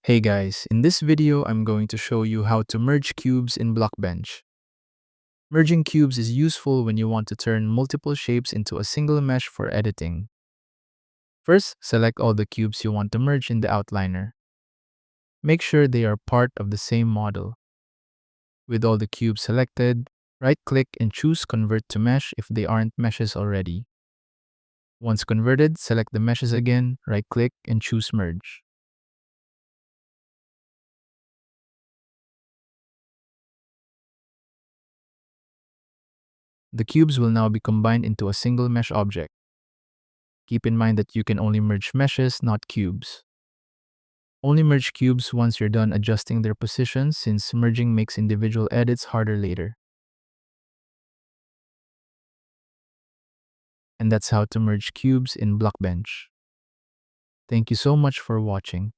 Hey guys, in this video I'm going to show you how to merge cubes in Blockbench. Merging cubes is useful when you want to turn multiple shapes into a single mesh for editing. First, select all the cubes you want to merge in the outliner. Make sure they are part of the same model. With all the cubes selected, right-click and choose Convert to Mesh if they aren't meshes already. Once converted, select the meshes again, right-click and choose Merge. The cubes will now be combined into a single mesh object. Keep in mind that you can only merge meshes, not cubes. Only merge cubes once you're done adjusting their positions, since merging makes individual edits harder later. And that's how to merge cubes in Blockbench. Thank you so much for watching.